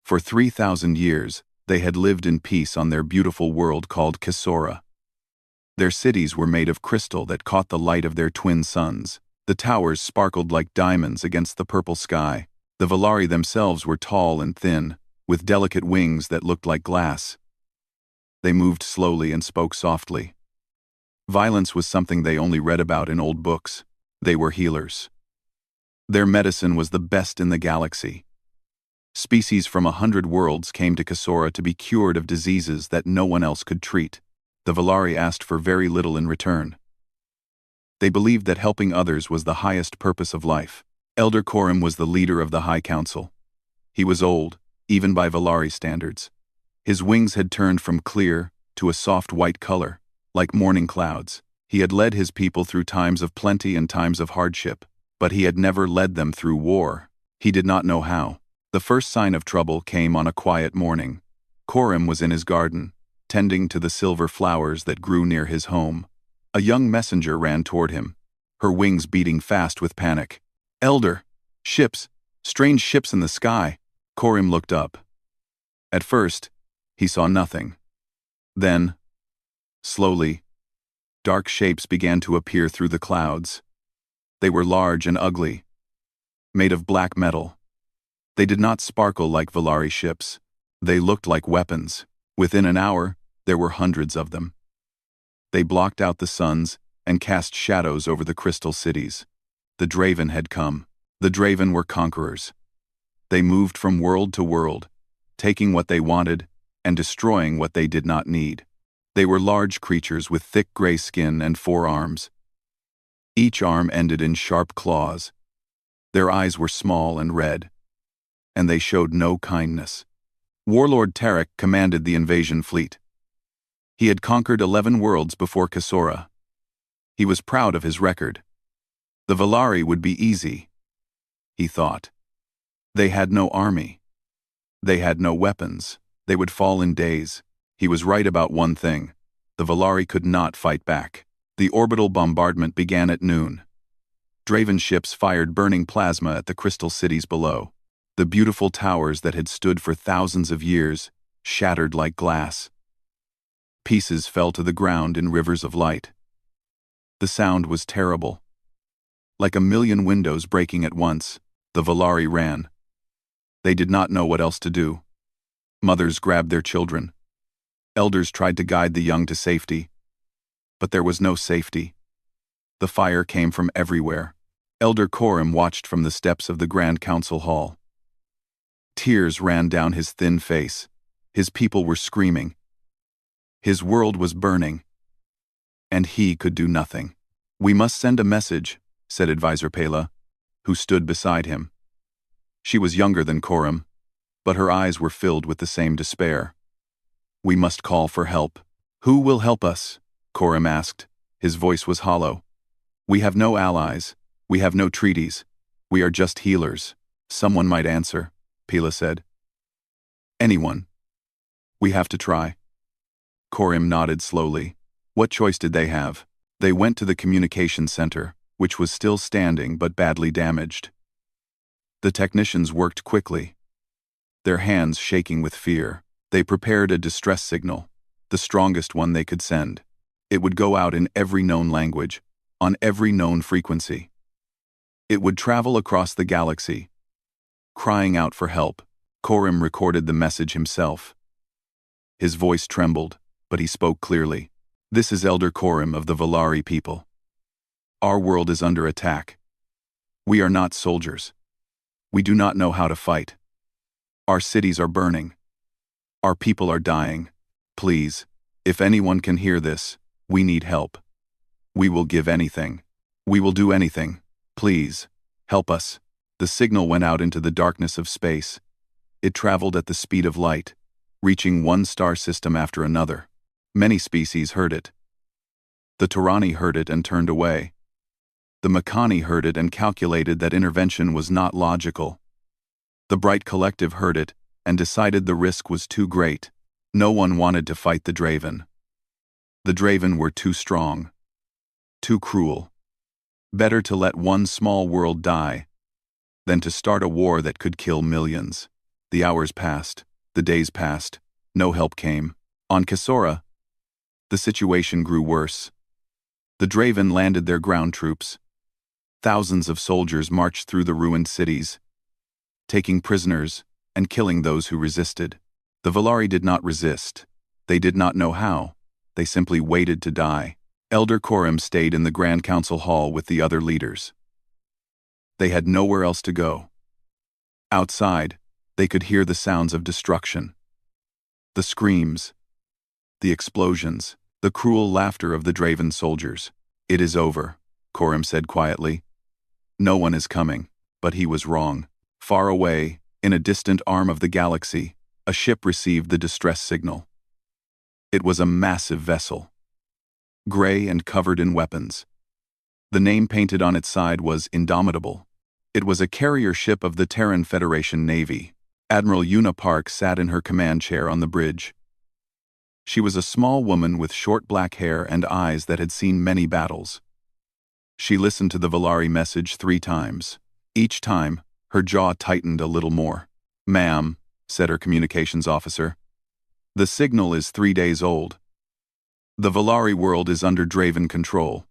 For 3,000 years, they had lived in peace on their beautiful world called Kasora. Their cities were made of crystal that caught the light of their twin suns. The towers sparkled like diamonds against the purple sky. The Valari themselves were tall and thin, with delicate wings that looked like glass. They moved slowly and spoke softly. Violence was something they only read about in old books. They were healers. Their medicine was the best in the galaxy. Species from 100 worlds came to Kasora to be cured of diseases that no one else could treat. The Valari asked for very little in return. They believed that helping others was the highest purpose of life. Elder Corim was the leader of the High Council. He was old, even by Valari standards. His wings had turned from clear to a soft white color, like morning clouds. He had led his people through times of plenty and times of hardship, but he had never led them through war. He did not know how. The first sign of trouble came on a quiet morning. Corim was in his garden, tending to the silver flowers that grew near his home. A young messenger ran toward him, her wings beating fast with panic. "Elder! Ships! Strange ships in the sky!" Corim looked up. At first, he saw nothing. Then, slowly, dark shapes began to appear through the clouds. They were large and ugly, made of black metal. They did not sparkle like Valari ships. They looked like weapons. Within an hour, there were hundreds of them. They blocked out the suns and cast shadows over the crystal cities. The Draven had come. The Draven were conquerors. They moved from world to world, taking what they wanted and destroying what they did not need. They were large creatures with thick gray skin and 4 arms. Each arm ended in sharp claws. Their eyes were small and red, and they showed no kindness. Warlord Tarek commanded the invasion fleet. He had conquered 11 worlds before Kasora. He was proud of his record. The Valari would be easy, he thought. They had no army. They had no weapons. They would fall in days. He was right about one thing. The Valari could not fight back. The orbital bombardment began at noon. Draven ships fired burning plasma at the crystal cities below. The beautiful towers that had stood for thousands of years shattered like glass. Pieces fell to the ground in rivers of light. The sound was terrible. Like a million windows breaking at once, the Valari ran. They did not know what else to do. Mothers grabbed their children. Elders tried to guide the young to safety. But there was no safety. The fire came from everywhere. Elder Corim watched from the steps of the Grand Council Hall. Tears ran down his thin face. His people were screaming. His world was burning. And he could do nothing. "We must send a message," said Advisor Pela, who stood beside him. She was younger than Corim, but her eyes were filled with the same despair. "We must call for help." "Who will help us?" Corim asked. His voice was hollow. "We have no allies. We have no treaties. We are just healers." "Someone might answer," Pela said. "Anyone. We have to try." Corim nodded slowly. What choice did they have? They went to the communication center, which was still standing but badly damaged. The technicians worked quickly, their hands shaking with fear. They prepared a distress signal, the strongest one they could send. It would go out in every known language, on every known frequency. It would travel across the galaxy, crying out for help. Corim recorded the message himself. His voice trembled, but he spoke clearly. "This is Elder Corim of the Valari people. Our world is under attack. We are not soldiers. We do not know how to fight. Our cities are burning. Our people are dying. Please, if anyone can hear this, we need help. We will give anything. We will do anything. Please, help us." The signal went out into the darkness of space. It traveled at the speed of light, reaching one star system after another. Many species heard it. The Terrani heard it and turned away. The Makani heard it and calculated that intervention was not logical. The Bright Collective heard it and decided the risk was too great. No one wanted to fight the Draven. The Draven were too strong, too cruel. Better to let one small world die than to start a war that could kill millions. The hours passed, the days passed, no help came. On Kisora, the situation grew worse. The Draven landed their ground troops. Thousands of soldiers marched through the ruined cities, taking prisoners and killing those who resisted. The Valari did not resist. They did not know how. They simply waited to die. Elder Korim stayed in the Grand Council Hall with the other leaders. They had nowhere else to go. Outside, they could hear the sounds of destruction. The screams, the explosions, the cruel laughter of the Draven soldiers. "It is over," Korim said quietly. "No one is coming." But he was wrong. Far away, in a distant arm of the galaxy, a ship received the distress signal. It was a massive vessel, gray and covered in weapons. The name painted on its side was Indomitable. It was a carrier ship of the Terran Federation Navy. Admiral Una Park sat in her command chair on the bridge. She was a small woman with short black hair and eyes that had seen many battles. She listened to the Valari message 3 times. Each time, her jaw tightened a little more. "Ma'am," said her communications officer, "the signal is 3 days old. The Valari world is under Draven control.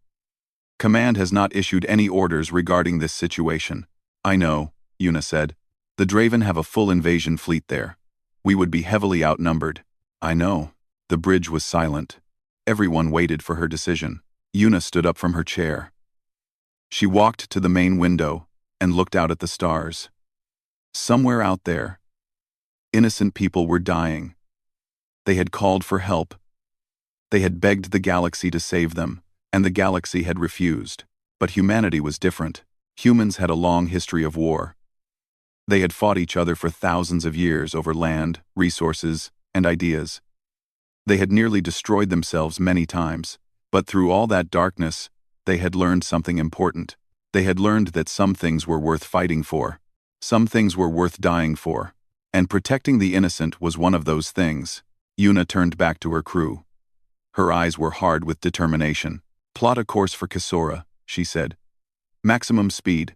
Command has not issued any orders regarding this situation." "I know," Una said. "The Draven have a full invasion fleet there. We would be heavily outnumbered." "I know." The bridge was silent. Everyone waited for her decision. Una stood up from her chair. She walked to the main window and looked out at the stars. Somewhere out there, innocent people were dying. They had called for help. They had begged the galaxy to save them, and the galaxy had refused. But humanity was different. Humans had a long history of war. They had fought each other for thousands of years over land, resources, and ideas. They had nearly destroyed themselves many times, but through all that darkness, they had learned something important. They had learned that some things were worth fighting for. Some things were worth dying for. And protecting the innocent was one of those things. Una turned back to her crew. Her eyes were hard with determination. "Plot a course for Kisora," she said. "Maximum speed.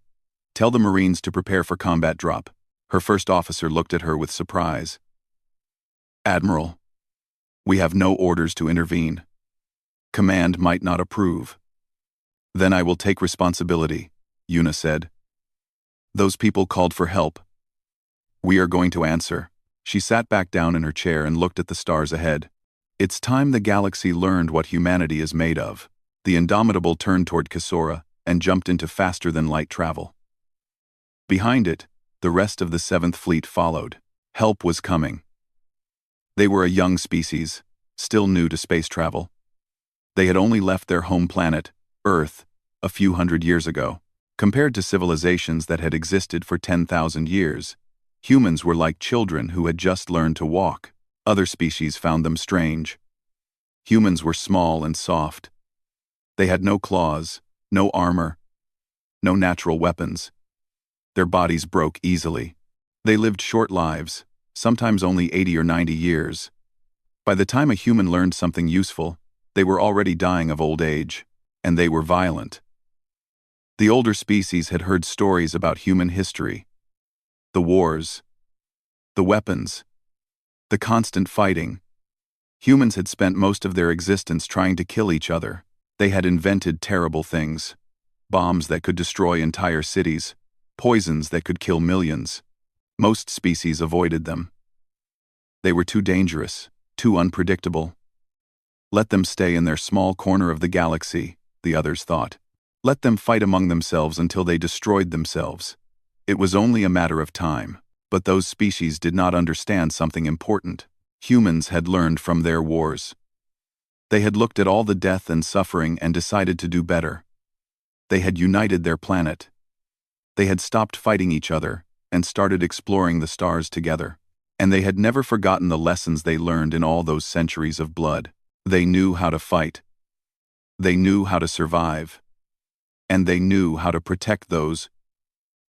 Tell the Marines to prepare for combat drop." Her first officer looked at her with surprise. "Admiral, we have no orders to intervene. Command might not approve." "Then I will take responsibility," Una said. "Those people called for help. We are going to answer." She sat back down in her chair and looked at the stars ahead. It's time the galaxy learned what humanity is made of. The Indomitable turned toward Kisora and jumped into faster-than-light travel. Behind it, the rest of the 7th Fleet followed. Help was coming. They were a young species, still new to space travel. They had only left their home planet, Earth, a few hundred years ago. Compared to civilizations that had existed for 10,000 years, humans were like children who had just learned to walk. Other species found them strange. Humans were small and soft. They had no claws, no armor, no natural weapons. Their bodies broke easily. They lived short lives, sometimes only 80 or 90 years. By the time a human learned something useful, they were already dying of old age, and they were violent. The older species had heard stories about human history. The wars, the weapons, the constant fighting. Humans had spent most of their existence trying to kill each other. They had invented terrible things. Bombs that could destroy entire cities, poisons that could kill millions. Most species avoided them. They were too dangerous, too unpredictable. Let them stay in their small corner of the galaxy, the others thought. Let them fight among themselves until they destroyed themselves. It was only a matter of time, but those species did not understand something important. Humans had learned from their wars. They had looked at all the death and suffering and decided to do better. They had united their planet. They had stopped fighting each other and started exploring the stars together. And they had never forgotten the lessons they learned in all those centuries of blood. They knew how to fight. They knew how to survive. And they knew how to protect those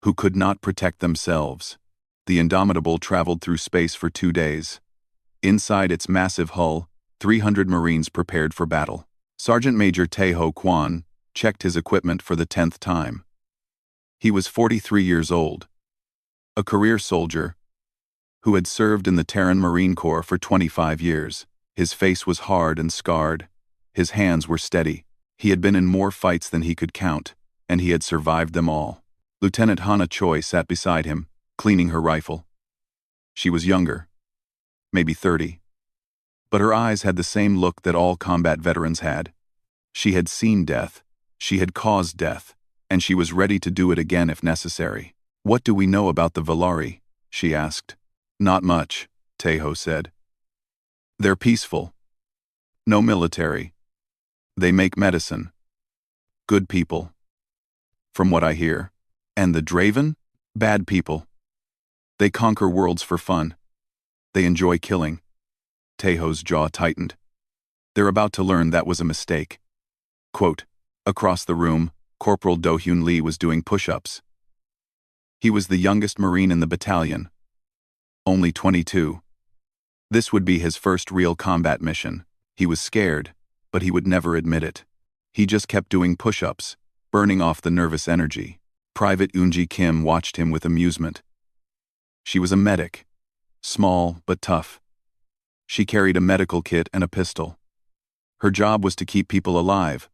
who could not protect themselves. The Indomitable traveled through space for 2 days. Inside its massive hull, 300 Marines prepared for battle. Sergeant Major Teho Kwan checked his equipment for the 10th time. He was 43 years old, a career soldier who had served in the Terran Marine Corps for 25 years. His face was hard and scarred. His hands were steady. He had been in more fights than he could count, and he had survived them all. Lieutenant Hana Choi sat beside him, cleaning her rifle. She was younger, maybe 30. But her eyes had the same look that all combat veterans had. She had seen death, she had caused death, and she was ready to do it again if necessary. "What do we know about the Valari?" she asked. "Not much," Tejo said. "They're peaceful. No military. They make medicine. Good people. From what I hear. And the Draven? Bad people. They conquer worlds for fun. They enjoy killing." Tejo's jaw tightened. They're about to learn that was a mistake. Quote, across the room, Corporal Do-Hyun Lee was doing push-ups. He was the youngest Marine in the battalion. Only 22. This would be his first real combat mission. He was scared, but he would never admit it. He just kept doing push-ups, burning off the nervous energy. Private Eunji Kim watched him with amusement. She was a medic, small but tough. She carried a medical kit and a pistol. Her job was to keep people alive,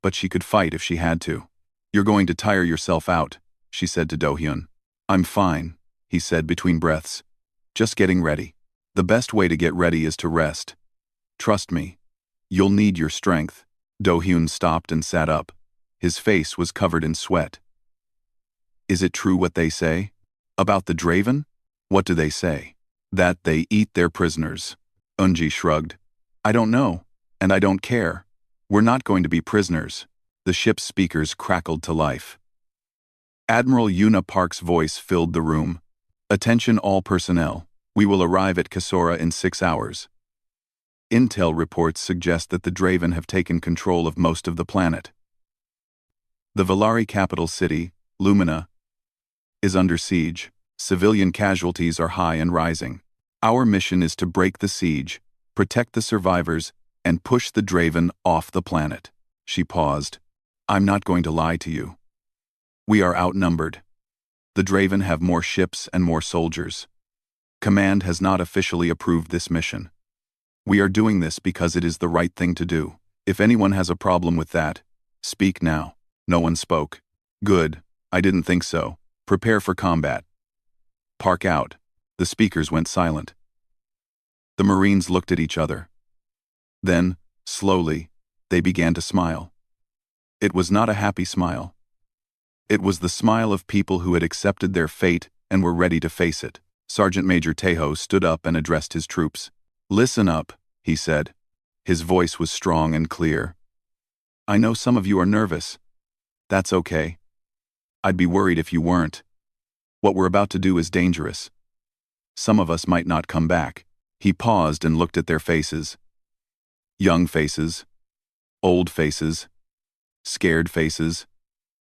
but she could fight if she had to. "You're going to tire yourself out," she said to Do-Hyun. "I'm fine," he said between breaths. "Just getting ready. The best way to get ready is to rest. Trust me. You'll need your strength." Do-Hyun stopped and sat up. His face was covered in sweat. "Is it true what they say? About the Draven? What do they say?" "That they eat their prisoners." Eunji shrugged. "I don't know, and I don't care. We're not going to be prisoners." The ship's speakers crackled to life. Admiral Yuna Park's voice filled the room. "Attention all personnel. We will arrive at Kasora in 6 hours. Intel reports suggest that the Draven have taken control of most of the planet. The Valari capital city, Lumina, is under siege. Civilian casualties are high and rising. Our mission is to break the siege, protect the survivors, and push the Draven off the planet." She paused. "I'm not going to lie to you. We are outnumbered. The Draven have more ships and more soldiers. Command has not officially approved this mission. We are doing this because it is the right thing to do. If anyone has a problem with that, speak now." No one spoke. "Good. I didn't think so. Prepare for combat. Park out." The speakers went silent. The Marines looked at each other. Then, slowly, they began to smile. It was not a happy smile. It was the smile of people who had accepted their fate and were ready to face it. Sergeant Major Tejo stood up and addressed his troops. "Listen up," he said. His voice was strong and clear. "I know some of you are nervous. That's okay. I'd be worried if you weren't. What we're about to do is dangerous. Some of us might not come back." He paused and looked at their faces. Young faces, old faces, scared faces,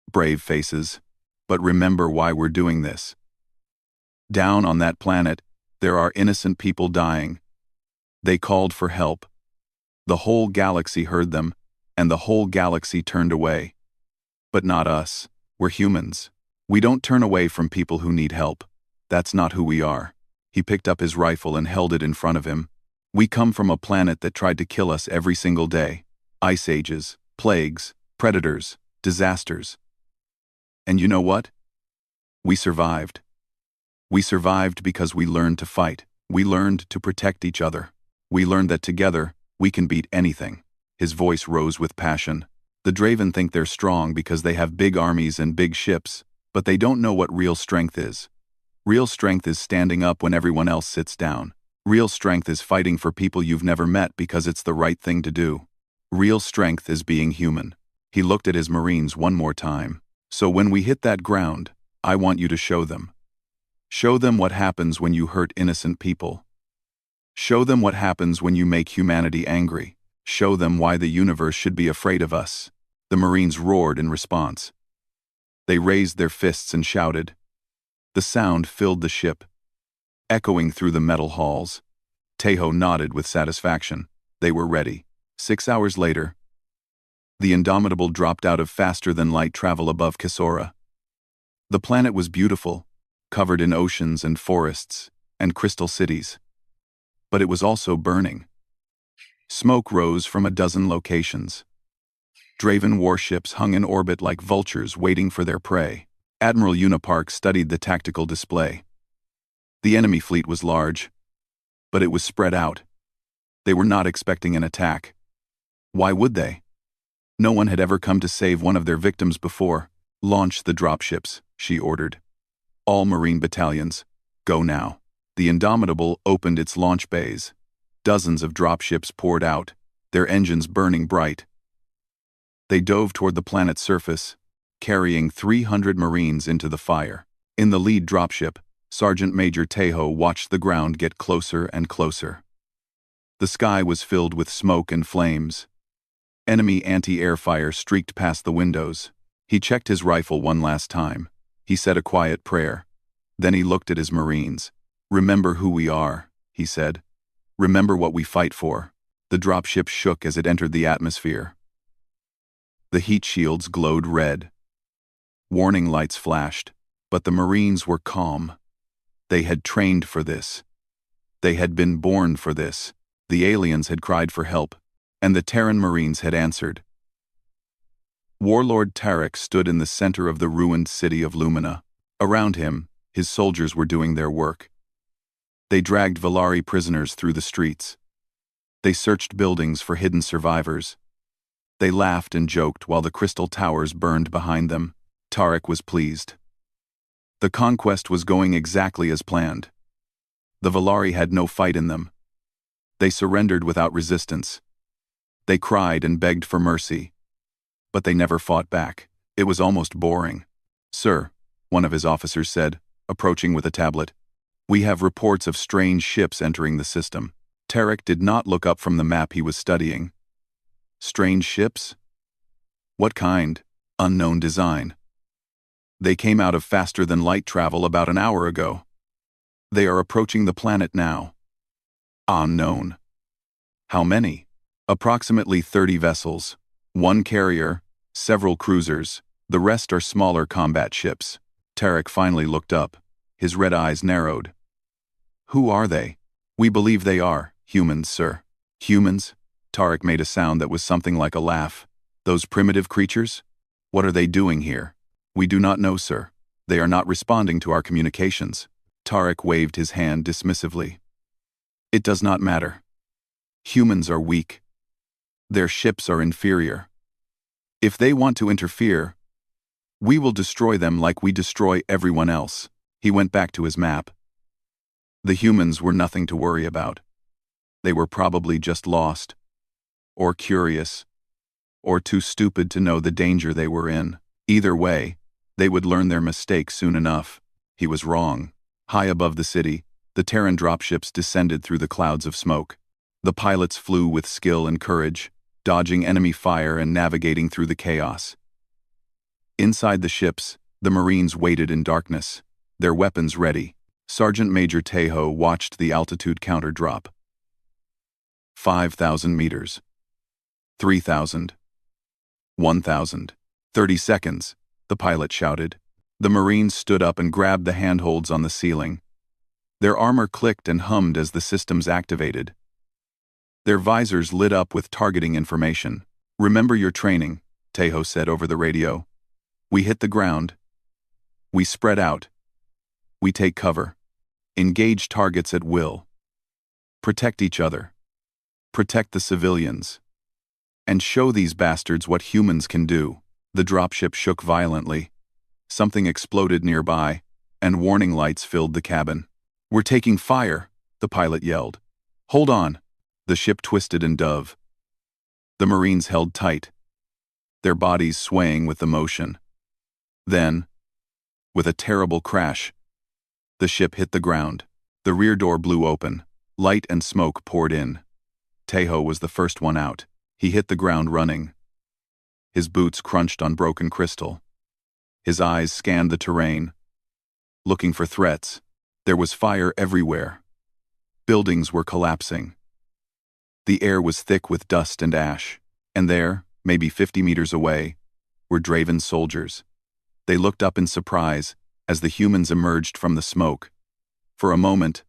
brave faces. "But remember why we're doing this. Down on that planet, there are innocent people dying. They called for help. The whole galaxy heard them, and the whole galaxy turned away. But not us. We're humans. We don't turn away from people who need help. That's not who we are." He picked up his rifle and held it in front of him. "We come from a planet that tried to kill us every single day. Ice ages, plagues, predators, disasters. And you know what? We survived. We survived because we learned to fight. We learned to protect each other. We learned that together, we can beat anything." His voice rose with passion. "The Draven think they're strong because they have big armies and big ships, but they don't know what real strength is. Real strength is standing up when everyone else sits down. Real strength is fighting for people you've never met because it's the right thing to do. Real strength is being human." He looked at his Marines one more time. "So when we hit that ground, I want you to show them. Show them what happens when you hurt innocent people. Show them what happens when you make humanity angry. Show them why the universe should be afraid of us." The Marines roared in response. They raised their fists and shouted. The sound filled the ship, echoing through the metal halls. Tejo nodded with satisfaction. They were ready. 6 hours later, the Indomitable dropped out of faster-than-light travel above Kasora. The planet was beautiful, covered in oceans and forests, and crystal cities. But it was also burning. Smoke rose from a dozen locations. Draven warships hung in orbit like vultures waiting for their prey. Admiral Unipark studied the tactical display. The enemy fleet was large, but it was spread out. They were not expecting an attack. Why would they? No one had ever come to save one of their victims before. Launch the dropships, she ordered. All Marine battalions, go now. The Indomitable opened its launch bays. Dozens of dropships poured out, their engines burning bright. They dove toward the planet's surface, carrying 300 Marines into the fire. In the lead dropship, Sergeant Major Tejo watched the ground get closer and closer. The sky was filled with smoke and flames. Enemy anti-air fire streaked past the windows. He checked his rifle one last time. He said a quiet prayer. Then he looked at his Marines. "Remember who we are," he said. "Remember what we fight for." The dropship shook as it entered the atmosphere. The heat shields glowed red. Warning lights flashed, but the Marines were calm. They had trained for this. They had been born for this. The aliens had cried for help, and the Terran Marines had answered. Warlord Tarek stood in the center of the ruined city of Lumina. Around him, his soldiers were doing their work. They dragged Valari prisoners through the streets. They searched buildings for hidden survivors. They laughed and joked while the crystal towers burned behind them. Tarek was pleased. The conquest was going exactly as planned. The Valari had no fight in them. They surrendered without resistance. They cried and begged for mercy. But they never fought back. It was almost boring. "Sir," one of his officers said, approaching with a tablet, "we have reports of strange ships entering the system." Tarek did not look up from the map he was studying. Strange ships? What kind? Unknown design. They came out of faster-than-light travel about an hour ago. They are approaching the planet now. Unknown. How many? Approximately 30 vessels. One carrier, several cruisers, the rest are smaller combat ships. Tarek finally looked up. His red eyes narrowed. "Who are they?" "We believe they are humans, sir." "Humans?" Tarek made a sound that was something like a laugh. "Those primitive creatures? What are they doing here?" "We do not know, sir. They are not responding to our communications." Tarek waved his hand dismissively. "It does not matter. Humans are weak. Their ships are inferior. If they want to interfere, we will destroy them like we destroy everyone else." He went back to his map. The humans were nothing to worry about. They were probably just lost, or curious, or too stupid to know the danger they were in. Either way, they would learn their mistake soon enough. He was wrong. High above the city, the Terran dropships descended through the clouds of smoke. The pilots flew with skill and courage, dodging enemy fire and navigating through the chaos. Inside the ships, the Marines waited in darkness, their weapons ready. Sergeant Major Tejo watched the altitude counter drop. 5,000 meters. 3,000. 1,000. 30 seconds, the pilot shouted. The Marines stood up and grabbed the handholds on the ceiling. Their armor clicked and hummed as the systems activated. Their visors lit up with targeting information. "Remember your training," Tejo said over the radio. "We hit the ground. We spread out. We take cover. Engage targets at will. Protect each other. Protect the civilians. And show these bastards what humans can do." The dropship shook violently. Something exploded nearby, and warning lights filled the cabin. "We're taking fire," the pilot yelled. "Hold on." The ship twisted and dove. The Marines held tight, their bodies swaying with the motion. Then, with a terrible crash, the ship hit the ground. The rear door blew open. Light and smoke poured in. Tejo was the first one out. He hit the ground running. His boots crunched on broken crystal. His eyes scanned the terrain, looking for threats. There was fire everywhere. Buildings were collapsing. The air was thick with dust and ash. And there, maybe 50 meters away, were Draven soldiers. They looked up in surprise as the humans emerged from the smoke. For a moment,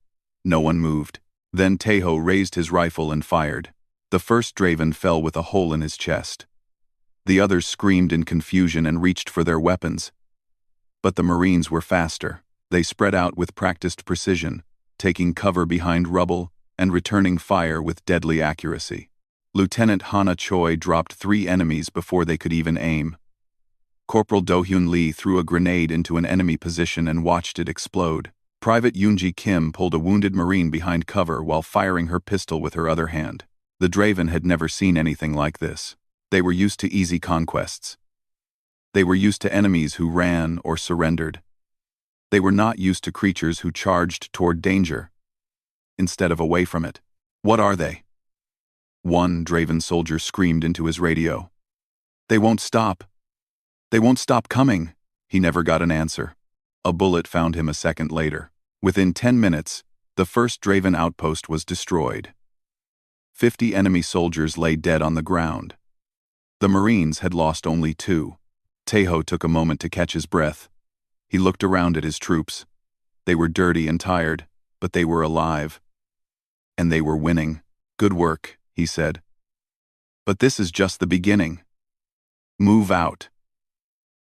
No one moved. Then Tejo raised his rifle and fired. The first Draven fell with a hole in his chest. The others screamed in confusion and reached for their weapons. But the Marines were faster. They spread out with practiced precision, taking cover behind rubble and returning fire with deadly accuracy. Lieutenant Hana Choi dropped 3 enemies before they could even aim. Corporal Do-hyun Lee threw a grenade into an enemy position and watched it explode. Private Yoonji Kim pulled a wounded Marine behind cover while firing her pistol with her other hand. The Draven had never seen anything like this. They were used to easy conquests. They were used to enemies who ran or surrendered. They were not used to creatures who charged toward danger instead of away from it. What are they? One Draven soldier screamed into his radio. They won't stop. They won't stop coming. He never got an answer. A bullet found him a second later. Within 10 minutes, the first Draven outpost was destroyed. 50 enemy soldiers lay dead on the ground. The Marines had lost only 2. Tejo took a moment to catch his breath. He looked around at his troops. They were dirty and tired, but they were alive. And they were winning. Good work, he said. But this is just the beginning. Move out.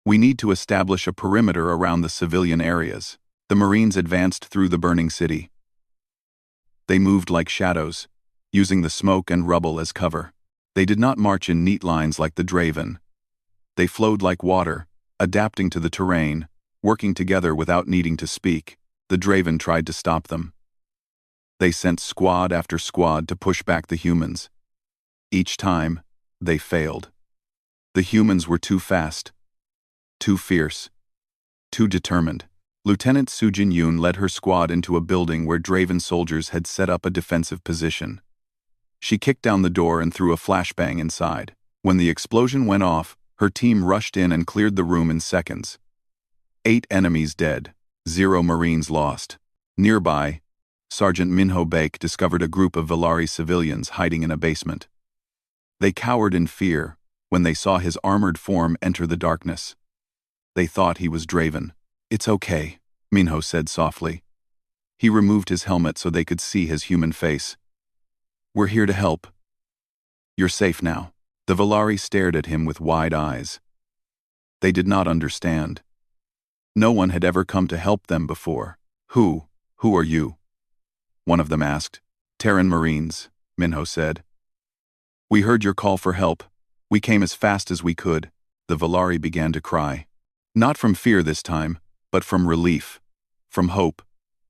We need to establish a perimeter around the civilian areas. The Marines advanced through the burning city. They moved like shadows, using the smoke and rubble as cover. They did not march in neat lines like the Draven. They flowed like water, adapting to the terrain, working together without needing to speak. The Draven tried to stop them. They sent squad after squad to push back the humans. Each time, they failed. The humans were too fast, too fierce, too determined. Lieutenant Sujin Yoon led her squad into a building where Draven soldiers had set up a defensive position. She kicked down the door and threw a flashbang inside. When the explosion went off, her team rushed in and cleared the room in seconds. 8 enemies dead, 0 Marines lost. Nearby, Sergeant Minho Baek discovered a group of Valari civilians hiding in a basement. They cowered in fear when they saw his armored form enter the darkness. They thought he was Draven. "It's okay," Minho said softly. He removed his helmet so they could see his human face. "We're here to help. You're safe now." The Valari stared at him with wide eyes. They did not understand. No one had ever come to help them before. Who are you?" one of them asked. "Terran Marines," Minho said. "We heard your call for help. We came as fast as we could." The Valari began to cry. Not from fear this time, but from relief, from hope,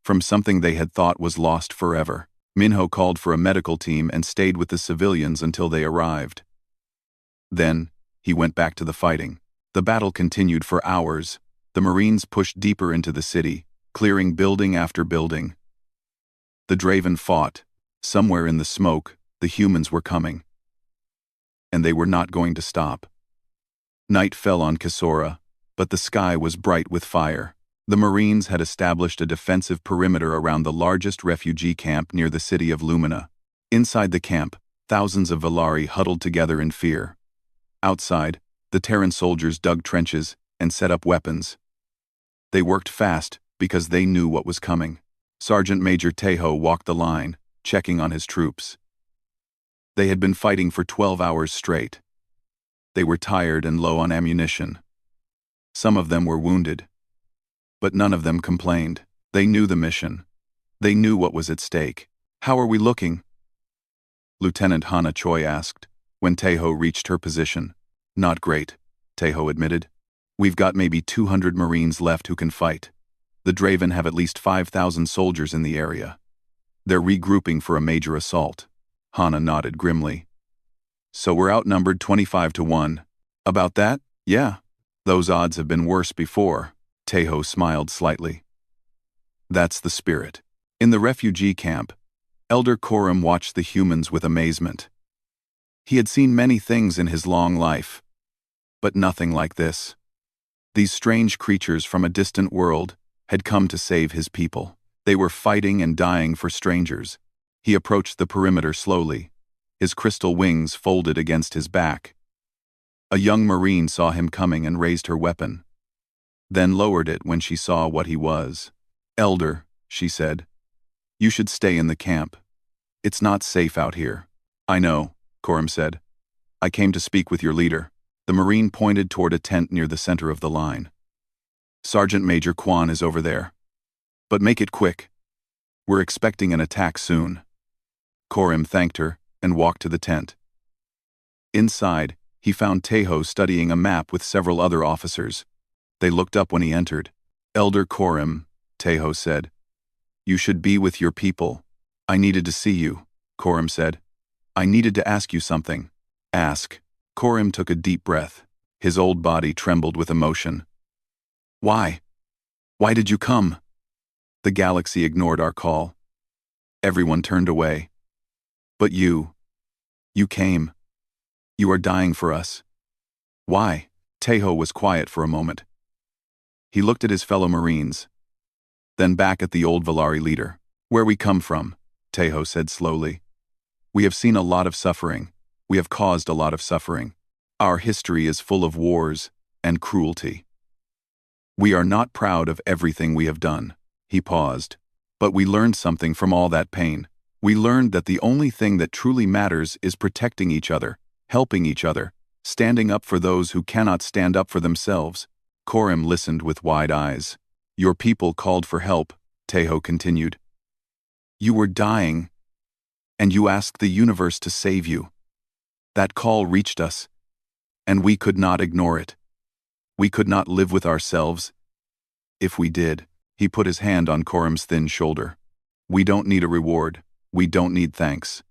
from something they had thought was lost forever. Minho called for a medical team and stayed with the civilians until they arrived. Then, he went back to the fighting. The battle continued for hours. The Marines pushed deeper into the city, clearing building after building. The Draven fought. Somewhere in the smoke, the humans were coming. And they were not going to stop. Night fell on Kisora, but the sky was bright with fire. The Marines had established a defensive perimeter around the largest refugee camp near the city of Lumina. Inside the camp, thousands of Valari huddled together in fear. Outside, the Terran soldiers dug trenches and set up weapons. They worked fast because they knew what was coming. Sergeant Major Tejo walked the line, checking on his troops. They had been fighting for 12 hours straight. They were tired and low on ammunition. Some of them were wounded. But none of them complained. They knew the mission. They knew what was at stake. "How are we looking?" Lieutenant Hana Choi asked, when Tejo reached her position. "Not great," Tejo admitted. "We've got maybe 200 Marines left who can fight. The Draven have at least 5,000 soldiers in the area. They're regrouping for a major assault." Hana nodded grimly. "So we're outnumbered 25 to 1. About that? Yeah. Those odds have been worse before." Tejo smiled slightly. "That's the spirit." In the refugee camp, Elder Koram watched the humans with amazement. He had seen many things in his long life, but nothing like this. These strange creatures from a distant world had come to save his people. They were fighting and dying for strangers. He approached the perimeter slowly, his crystal wings folded against his back. A young Marine saw him coming and raised her weapon, then lowered it when she saw what he was. "Elder," she said, You should stay in the camp. It's not safe out here. I know, Coram said. I came to speak with your leader. The Marine pointed toward a tent near the center of the line. Sergeant Major Kwan is over there. But make it quick. We're expecting an attack soon. Coram thanked her and walked to the tent. Inside, he found Tejo studying a map with several other officers. They looked up when he entered. Elder Coram, Tejo said. You should be with your people. I needed to see you, Coram said. I needed to ask you something. Ask. Coram took a deep breath. His old body trembled with emotion. Why? Why did you come? The galaxy ignored our call. Everyone turned away. But you came. You are dying for us. Why? Tejo was quiet for a moment. He looked at his fellow Marines. Then back at the old Valari leader. Where we come from, Tejo said slowly. We have seen a lot of suffering. We have caused a lot of suffering. Our history is full of wars and cruelty. We are not proud of everything we have done. He paused. But we learned something from all that pain. We learned that the only thing that truly matters is protecting each other, helping each other, standing up for those who cannot stand up for themselves. Coram listened with wide eyes. Your people called for help, Tejo continued. You were dying, and you asked the universe to save you. That call reached us, and we could not ignore it. We could not live with ourselves. If we did, he put his hand on Coram's thin shoulder. We don't need a reward. We don't need thanks.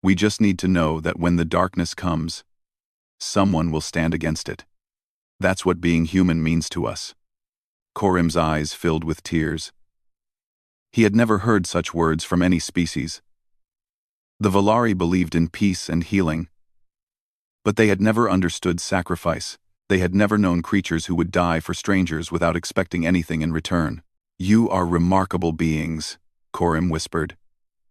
We just need to know that when the darkness comes, someone will stand against it. That's what being human means to us. Coram's eyes filled with tears. He had never heard such words from any species. The Valari believed in peace and healing. But they had never understood sacrifice. They had never known creatures who would die for strangers without expecting anything in return. You are remarkable beings, Coram whispered.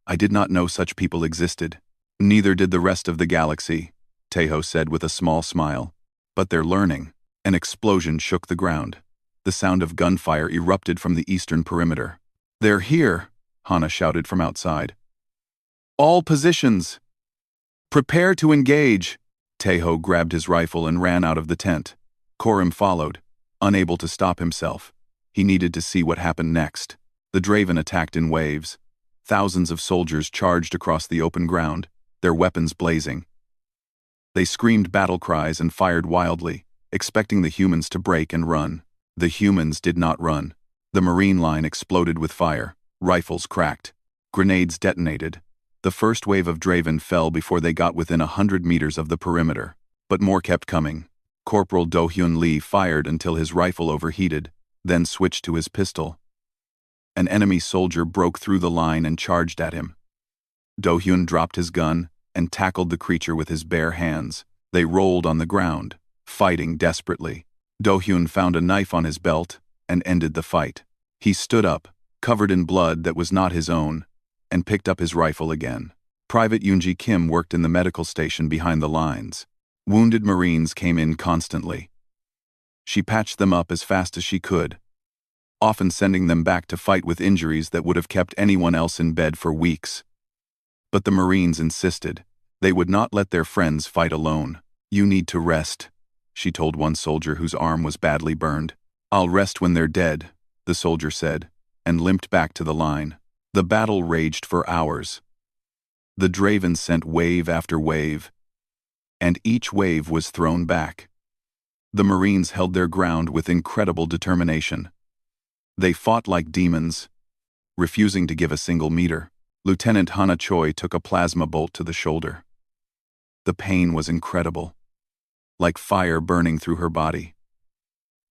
I did not know such people existed. Neither did the rest of the galaxy, Tejo said with a small smile. But they're learning. An explosion shook the ground. The sound of gunfire erupted from the eastern perimeter. They're here, Hana shouted from outside. All positions! Prepare to engage! Tejo grabbed his rifle and ran out of the tent. Coram followed, unable to stop himself. He needed to see what happened next. The Draven attacked in waves. Thousands of soldiers charged across the open ground, their weapons blazing. They screamed battle cries and fired wildly, expecting the humans to break and run. The humans did not run. The Marine line exploded with fire. Rifles cracked. Grenades detonated. The first wave of Draven fell before they got within 100 meters of the perimeter. But more kept coming. Corporal Do-Hyun Lee fired until his rifle overheated, then switched to his pistol. An enemy soldier broke through the line and charged at him. Do-Hyun dropped his gun and tackled the creature with his bare hands. They rolled on the ground, fighting desperately. Do-Hyun found a knife on his belt and ended the fight. He stood up, covered in blood that was not his own, and picked up his rifle again. Private Yoonji Kim worked in the medical station behind the lines. Wounded Marines came in constantly. She patched them up as fast as she could, often sending them back to fight with injuries that would have kept anyone else in bed for weeks. But the Marines insisted. They would not let their friends fight alone. You need to rest, she told one soldier whose arm was badly burned. I'll rest when they're dead, the soldier said, and limped back to the line. The battle raged for hours. The Draven sent wave after wave, and each wave was thrown back. The Marines held their ground with incredible determination. They fought like demons, refusing to give a single meter. Lieutenant Hana Choi took a plasma bolt to the shoulder. The pain was incredible, like fire burning through her body.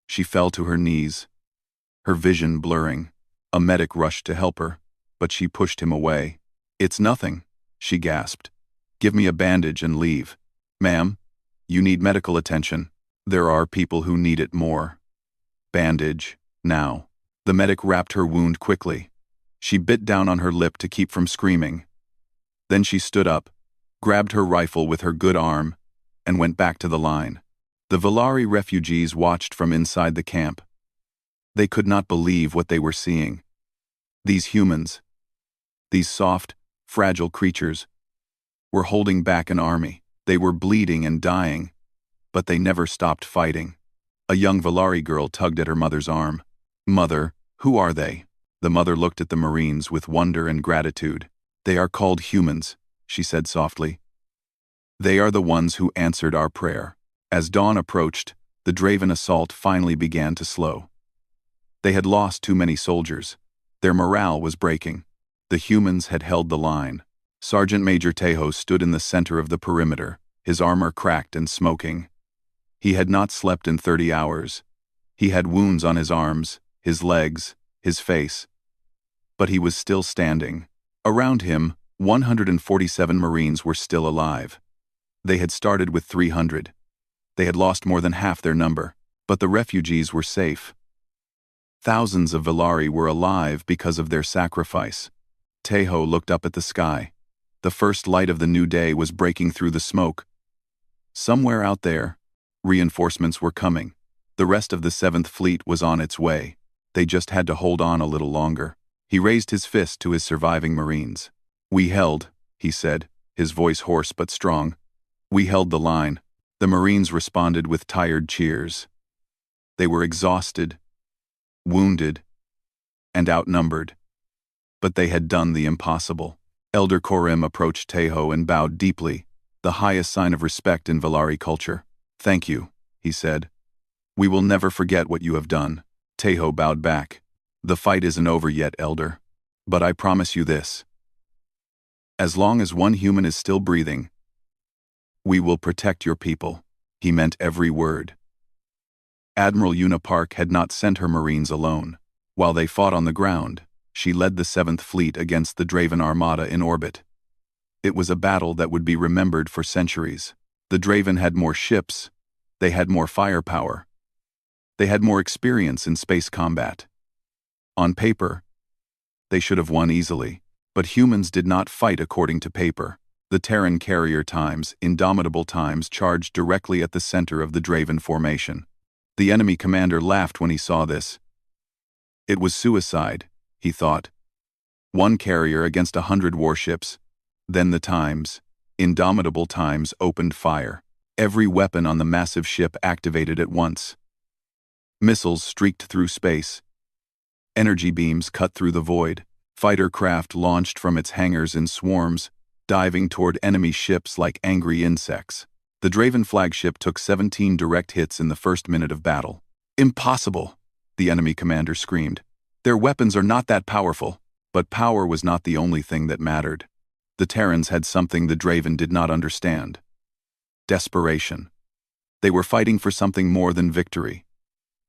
She fell to her knees, her vision blurring. A medic rushed to help her, but she pushed him away. It's nothing, she gasped. Give me a bandage and leave. Ma'am, you need medical attention. There are people who need it more. Bandage, now. The medic wrapped her wound quickly. She bit down on her lip to keep from screaming. Then she stood up, grabbed her rifle with her good arm, and went back to the line. The Valari refugees watched from inside the camp. They could not believe what they were seeing. These humans, These soft, fragile creatures were holding back an army. They were bleeding and dying, but they never stopped fighting. A young Valari girl tugged at her mother's arm. "Mother, who are they?" The mother looked at the Marines with wonder and gratitude. "They are called humans," she said softly. "They are the ones who answered our prayer." As dawn approached, the Draven assault finally began to slow. They had lost too many soldiers. Their morale was breaking. The humans had held the line. Sergeant Major Tejo stood in the center of the perimeter, his armor cracked and smoking. He had not slept in 30 hours. He had wounds on his arms, his legs, his face. But he was still standing. Around him, 147 Marines were still alive. They had started with 300. They had lost more than half their number, but the refugees were safe. Thousands of Valari were alive because of their sacrifice. Tejo looked up at the sky. The first light of the new day was breaking through the smoke. Somewhere out there, reinforcements were coming. The rest of the 7th Fleet was on its way. They just had to hold on a little longer. He raised his fist to his surviving Marines. "We held," he said, his voice hoarse but strong. "We held the line." The Marines responded with tired cheers. They were exhausted, wounded, and outnumbered. But they had done the impossible. Elder Korim approached Tejo and bowed deeply, the highest sign of respect in Valari culture. "Thank you," he said. "We will never forget what you have done." Tejo bowed back. "The fight isn't over yet, Elder. But I promise you this. As long as one human is still breathing, we will protect your people." He meant every word. Admiral Una Park had not sent her Marines alone. While they fought on the ground, she led the 7th Fleet against the Draven Armada in orbit. It was a battle that would be remembered for centuries. The Draven had more ships, they had more firepower, they had more experience in space combat. On paper, they should have won easily, but humans did not fight according to paper. The Terran carrier times, indomitable times, charged directly at the center of the Draven formation. The enemy commander laughed when he saw this. It was suicide, he thought. One carrier against 100 warships. Then the times, indomitable times, opened fire. Every weapon on the massive ship activated at once. Missiles streaked through space. Energy beams cut through the void. Fighter craft launched from its hangars in swarms, diving toward enemy ships like angry insects. The Draven flagship took 17 direct hits in the first minute of battle. "Impossible!" the enemy commander screamed. "Their weapons are not that powerful." But power was not the only thing that mattered. The Terrans had something the Draven did not understand. Desperation. They were fighting for something more than victory.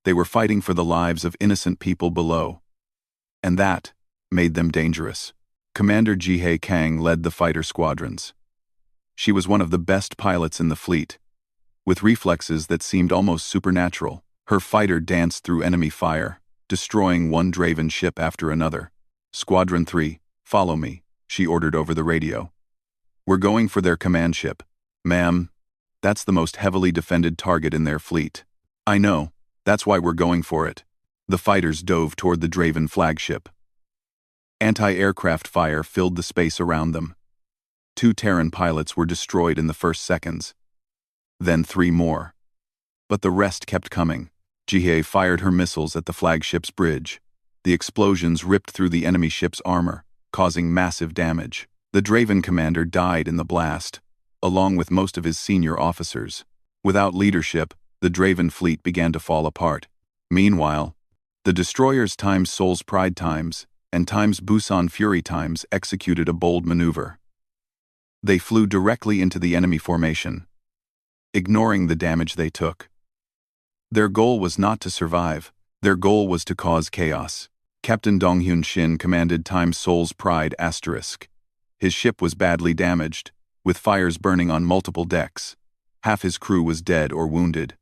They were fighting for the lives of innocent people below. And that made them dangerous. Commander Jihei Kang led the fighter squadrons. She was one of the best pilots in the fleet. With reflexes that seemed almost supernatural, her fighter danced through enemy fire, destroying one Draven ship after another. "Squadron 3, follow me," she ordered over the radio. "We're going for their command ship." "Ma'am, that's the most heavily defended target in their fleet." "I know, that's why we're going for it." The fighters dove toward the Draven flagship. Anti-aircraft fire filled the space around them. 2 Terran pilots were destroyed in the first seconds. Then 3 more. But the rest kept coming. Jihei fired her missiles at the flagship's bridge. The explosions ripped through the enemy ship's armor, causing massive damage. The Draven commander died in the blast, along with most of his senior officers. Without leadership, the Draven fleet began to fall apart. Meanwhile, the destroyers times Soul's Pride times and times Busan Fury times executed a bold maneuver. They flew directly into the enemy formation, ignoring the damage they took. Their goal was not to survive. Their goal was to cause chaos. Captain Donghyun Shin commanded times Soul's Pride *. His ship was badly damaged, with fires burning on multiple decks. Half his crew was dead or wounded.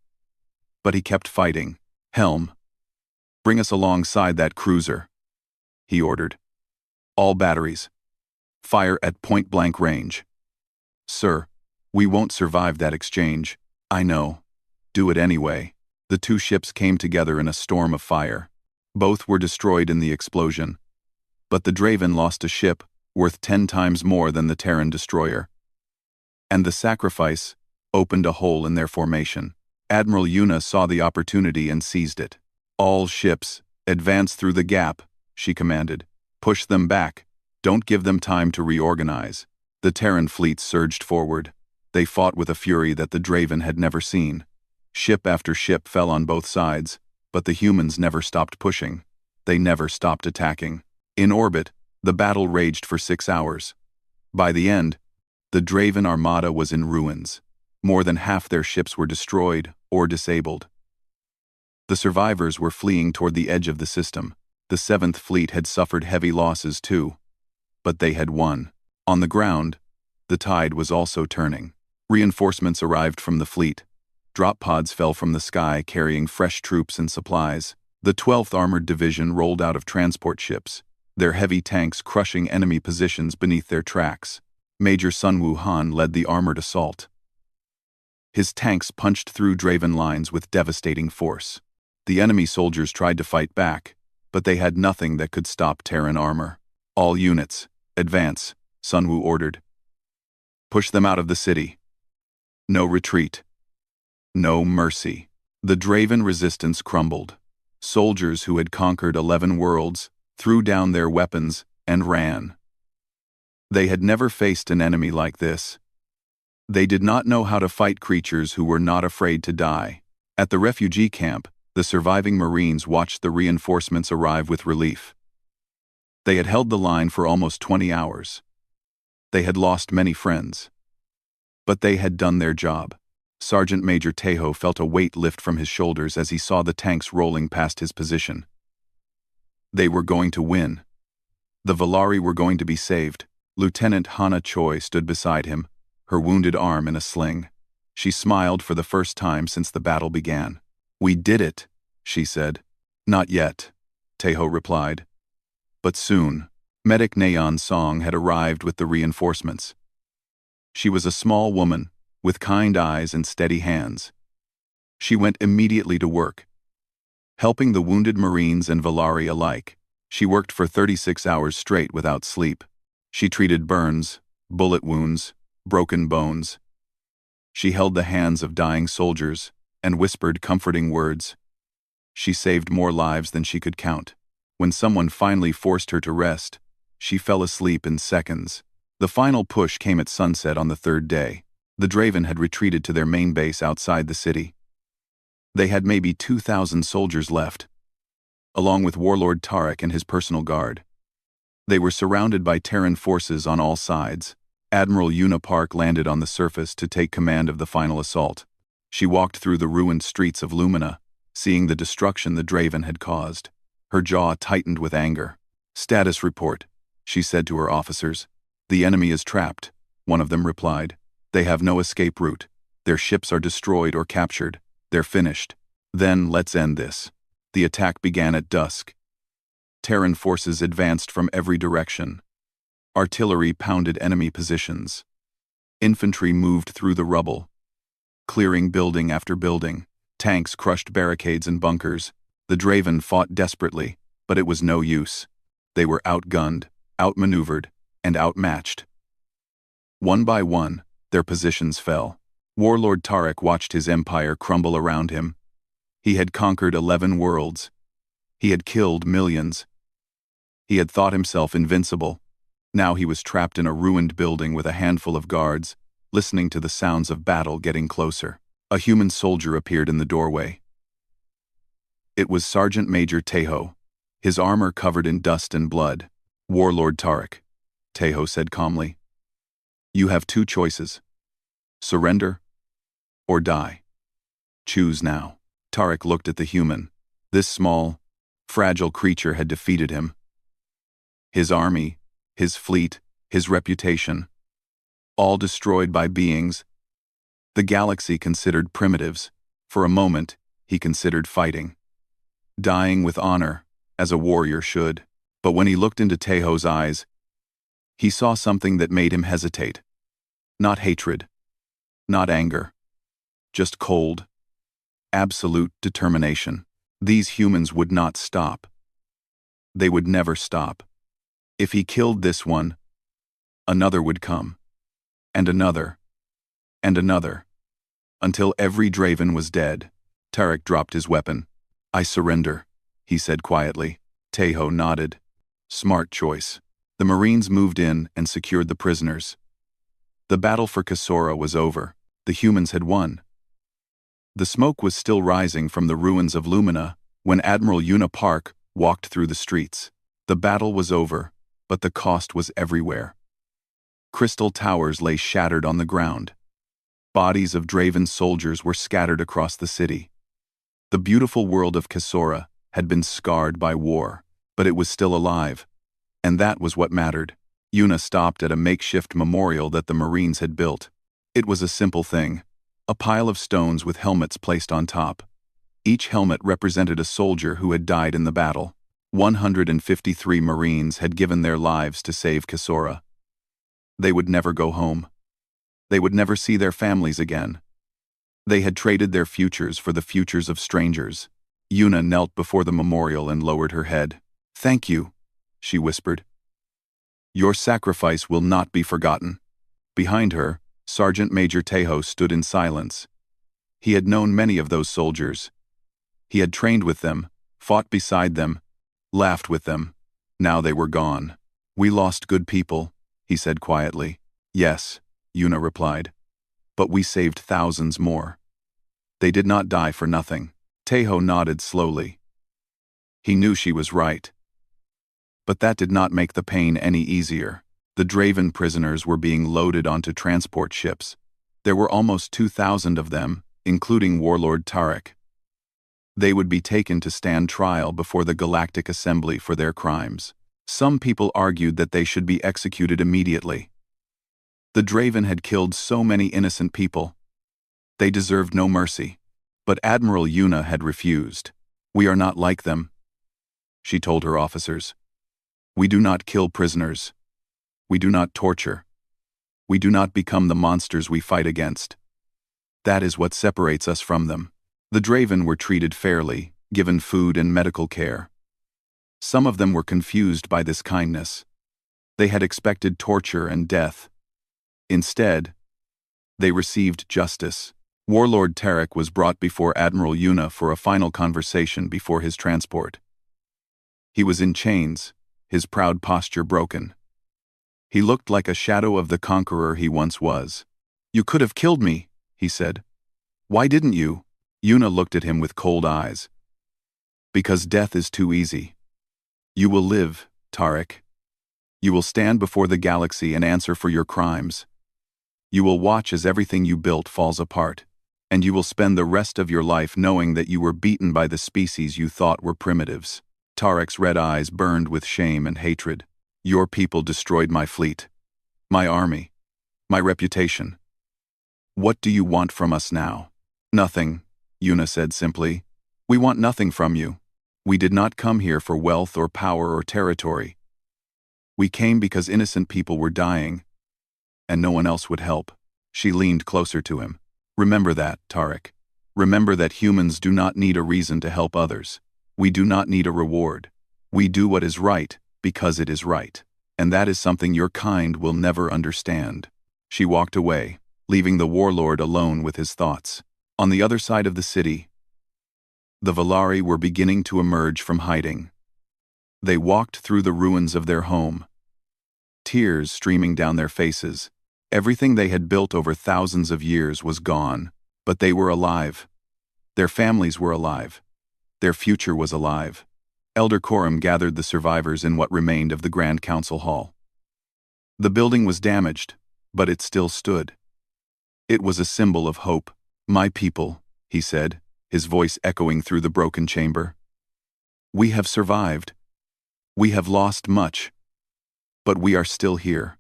But he kept fighting. "Helm, bring us alongside that cruiser," he ordered. "All batteries. Fire at point-blank range." "Sir, we won't survive that exchange." "I know. Do it anyway." The 2 ships came together in a storm of fire. Both were destroyed in the explosion. But the Draven lost a ship worth 10 times more than the Terran destroyer. And the sacrifice opened a hole in their formation. Admiral Yuna saw the opportunity and seized it. "All ships, advance through the gap," she commanded. "Push them back. Don't give them time to reorganize." The Terran fleet surged forward. They fought with a fury that the Draven had never seen. Ship after ship fell on both sides, but the humans never stopped pushing. They never stopped attacking. In orbit, the battle raged for 6 hours. By the end, the Draven armada was in ruins. More than half their ships were destroyed or disabled. The survivors were fleeing toward the edge of the system. The 7th Fleet had suffered heavy losses too. But they had won. On the ground, the tide was also turning. Reinforcements arrived from the fleet. Drop pods fell from the sky carrying fresh troops and supplies. The 12th Armored Division rolled out of transport ships, their heavy tanks crushing enemy positions beneath their tracks. Major Sun Wuhan led the armored assault. His tanks punched through Draven lines with devastating force. The enemy soldiers tried to fight back, but they had nothing that could stop Terran armor. "All units, advance," Sun Wu ordered. "Push them out of the city. No retreat. No mercy." The Draven resistance crumbled. Soldiers who had conquered 11 worlds threw down their weapons and ran. They had never faced an enemy like this. They did not know how to fight creatures who were not afraid to die. At the refugee camp, the surviving Marines watched the reinforcements arrive with relief. They had held the line for almost 20 hours. They had lost many friends. But they had done their job. Sergeant Major Tejo felt a weight lift from his shoulders as he saw the tanks rolling past his position. They were going to win. The Valari were going to be saved. Lieutenant Hana Choi stood beside him, her wounded arm in a sling. She smiled for the first time since the battle began. "We did it," she said. "Not yet," Tejo replied. "But soon." Medic Neon Song had arrived with the reinforcements. She was a small woman, with kind eyes and steady hands. She went immediately to work, helping the wounded Marines and Valari alike. She worked for 36 hours straight without sleep. She treated burns, bullet wounds, broken bones. She held the hands of dying soldiers and whispered comforting words. She saved more lives than she could count. When someone finally forced her to rest, she fell asleep in seconds. The final push came at sunset on the 3rd day. The Draven had retreated to their main base outside the city. They had maybe 2,000 soldiers left, along with Warlord Tarek and his personal guard. They were surrounded by Terran forces on all sides. Admiral Yuna Park landed on the surface to take command of the final assault. She walked through the ruined streets of Lumina, seeing the destruction the Draven had caused. Her jaw tightened with anger. "Status report," she said to her officers. "The enemy is trapped," one of them replied. "They have no escape route. Their ships are destroyed or captured. They're finished. Then let's end this." The attack began at dusk. Terran forces advanced from every direction. Artillery pounded enemy positions. Infantry moved through the rubble, clearing building after building. Tanks crushed barricades and bunkers. The Draven fought desperately, but it was no use. They were outgunned, outmaneuvered, and outmatched. One by one, their positions fell. Warlord Tarek watched his empire crumble around him. He had conquered 11 worlds. He had killed millions. He had thought himself invincible. Now he was trapped in a ruined building with a handful of guards, listening to the sounds of battle getting closer. A human soldier appeared in the doorway. It was Sergeant Major Tejo, his armor covered in dust and blood. "Warlord Tarek," Tejo said calmly. "You have 2 choices. Surrender or die. Choose now." Tarek looked at the human. This small, fragile creature had defeated him. His army, his fleet, his reputation, all destroyed by beings the galaxy considered primitives. For a moment, he considered fighting, dying with honor, as a warrior should. But when he looked into Tejo's eyes, he saw something that made him hesitate. Not hatred, not anger, just cold, absolute determination. These humans would not stop. They would never stop. If he killed this one, Another would come. And another. And another. Until every Draven was dead. Tarek dropped his weapon. "I surrender," he said quietly. Tejo nodded. "Smart choice." The Marines moved in and secured the prisoners. The battle for Kasora was over. The humans had won. The smoke was still rising from the ruins of Lumina when Admiral Una Park walked through the streets. The battle was over, but the cost was everywhere. Crystal towers lay shattered on the ground. Bodies of Draven soldiers were scattered across the city. The beautiful world of Kasora had been scarred by war, but it was still alive, and that was what mattered. Una stopped at a makeshift memorial that the Marines had built. It was a simple thing, a pile of stones with helmets placed on top. Each helmet represented a soldier who had died in the battle. 153 Marines had given their lives to save Kasora. They would never go home. They would never see their families again. They had traded their futures for the futures of strangers. Una knelt before the memorial and lowered her head. "Thank you," she whispered. "Your sacrifice will not be forgotten." Behind her, Sergeant Major Tejo stood in silence. He had known many of those soldiers. He had trained with them, fought beside them, laughed with them. Now they were gone. "We lost good people," he said quietly. "Yes," Una replied. "But we saved thousands more. They did not die for nothing." Tejo nodded slowly. He knew she was right. But that did not make the pain any easier. The Draven prisoners were being loaded onto transport ships. There were almost 2,000 of them, including Warlord Tarek. They would be taken to stand trial before the Galactic Assembly for their crimes. Some people argued that they should be executed immediately. The Draven had killed so many innocent people. They deserved no mercy. But Admiral Una had refused. "We are not like them," she told her officers. "We do not kill prisoners. We do not torture. We do not become the monsters we fight against. That is what separates us from them." The Draven were treated fairly, given food and medical care. Some of them were confused by this kindness. They had expected torture and death. Instead, they received justice. Warlord Tarek was brought before Admiral Una for a final conversation before his transport. He was in chains, his proud posture broken. He looked like a shadow of the conqueror he once was. "You could have killed me," he said. "Why didn't you?" Una looked at him with cold eyes. "Because death is too easy. You will live, Tarek. You will stand before the galaxy and answer for your crimes. You will watch as everything you built falls apart, and you will spend the rest of your life knowing that you were beaten by the species you thought were primitives." Tarek's red eyes burned with shame and hatred. "Your people destroyed my fleet, my army, my reputation. What do you want from us now?" "Nothing," Una said simply. "We want nothing from you. We did not come here for wealth or power or territory. We came because innocent people were dying, and no one else would help." She leaned closer to him. "Remember that, Tarek. Remember that humans do not need a reason to help others. We do not need a reward. We do what is right because it is right. And that is something your kind will never understand." She walked away, leaving the warlord alone with his thoughts. On the other side of the city, the Valari were beginning to emerge from hiding. They walked through the ruins of their home, tears streaming down their faces. Everything they had built over thousands of years was gone, but they were alive. Their families were alive. Their future was alive. Elder Coram gathered the survivors in what remained of the Grand Council Hall. The building was damaged, but it still stood. It was a symbol of hope. "My people," he said, his voice echoing through the broken chamber. "We have survived. We have lost much. But we are still here.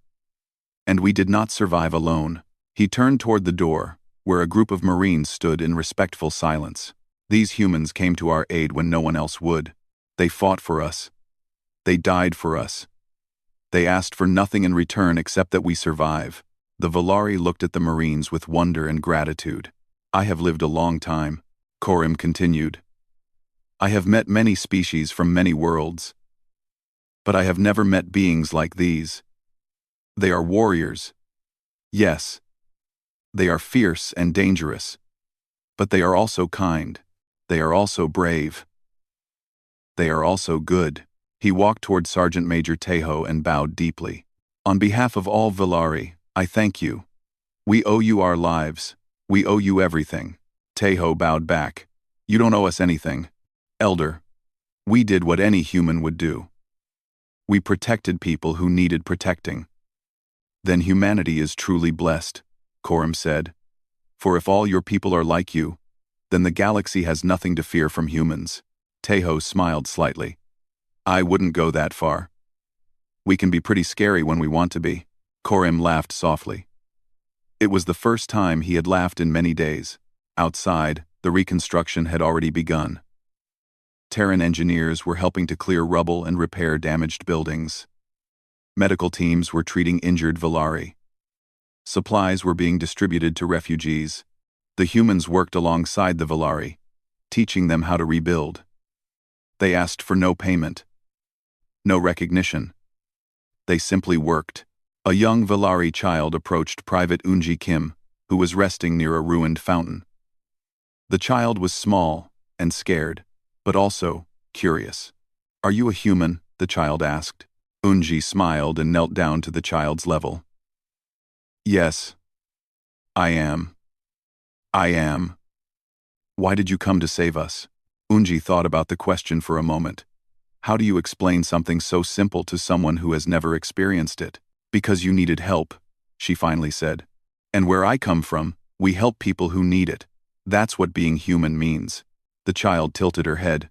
And we did not survive alone." He turned toward the door, where a group of Marines stood in respectful silence. "These humans came to our aid when no one else would. They fought for us. They died for us. They asked for nothing in return except that we survive." The Valari looked at the Marines with wonder and gratitude. "I have lived a long time," Coram continued. "I have met many species from many worlds. But I have never met beings like these. They are warriors. Yes, they are fierce and dangerous. But they are also kind. They are also brave. They are also good. He walked toward Sergeant Major Tejo and bowed deeply. On behalf of all Villari, I thank you. We owe you our lives. We owe you everything. Tejo bowed back. You don't owe us anything. Elder, we did what any human would do. We protected people who needed protecting. Then humanity is truly blessed, Coram said. For if all your people are like you, then the galaxy has nothing to fear from humans. Tejo smiled slightly. I wouldn't go that far. We can be pretty scary when we want to be. Coram laughed softly. It was the first time he had laughed in many days. Outside, the reconstruction had already begun. Terran engineers were helping to clear rubble and repair damaged buildings. Medical teams were treating injured Villari. Supplies were being distributed to refugees. The humans worked alongside the Villari, teaching them how to rebuild. They asked for no payment, no recognition. They simply worked. A young Villari child approached Private Unji Kim, who was resting near a ruined fountain. The child was small and scared, but also curious. Are you a human? The child asked. Unji smiled and knelt down to the child's level. Yes, I am. I am. Why did you come to save us? Unji thought about the question for a moment. How do you explain something so simple to someone who has never experienced it? Because you needed help, she finally said. And where I come from, we help people who need it. That's what being human means. The child tilted her head.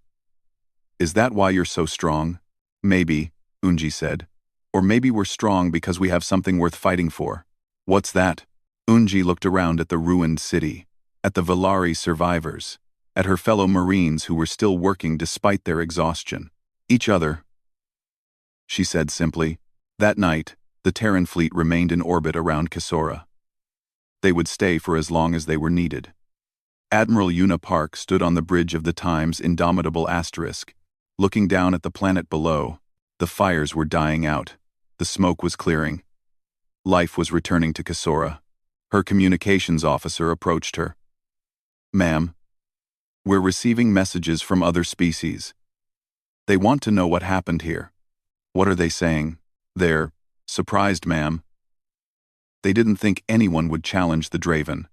Is that why you're so strong? Maybe, Unji said. Or maybe we're strong because we have something worth fighting for. What's that? Unji looked around at the ruined city, at the Villari survivors, at her fellow Marines who were still working despite their exhaustion. Each other, she said simply. That night, the Terran fleet remained in orbit around Kisora. They would stay for as long as they were needed. Admiral Una Park stood on the bridge of the Time's indomitable asterisk, looking down at the planet below. The fires were dying out. The smoke was clearing. Life was returning to Kisora. Her communications officer approached her. Ma'am, we're receiving messages from other species. They want to know what happened here. What are they saying? They're surprised, ma'am. They didn't think anyone would challenge the Draven.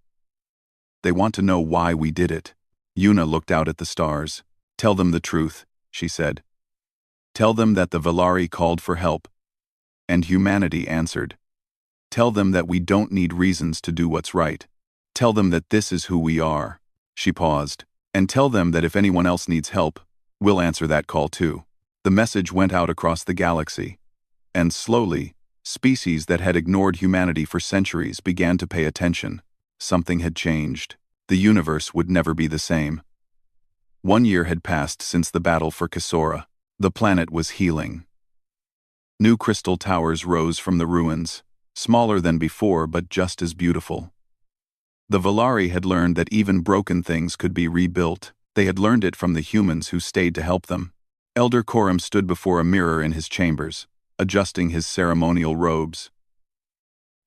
They want to know why we did it. Una looked out at the stars. Tell them the truth, she said. Tell them that the Villari called for help. And humanity answered. Tell them that we don't need reasons to do what's right. Tell them that this is who we are. She paused. And tell them that if anyone else needs help, we'll answer that call too. The message went out across the galaxy. And slowly, species that had ignored humanity for centuries began to pay attention. Something had changed. The universe would never be the same. 1 year had passed since the battle for Kisora. The planet was healing. New crystal towers rose from the ruins, smaller than before but just as beautiful. The Villari had learned that even broken things could be rebuilt. They had learned it from the humans who stayed to help them. Elder Coram stood before a mirror in his chambers, adjusting his ceremonial robes.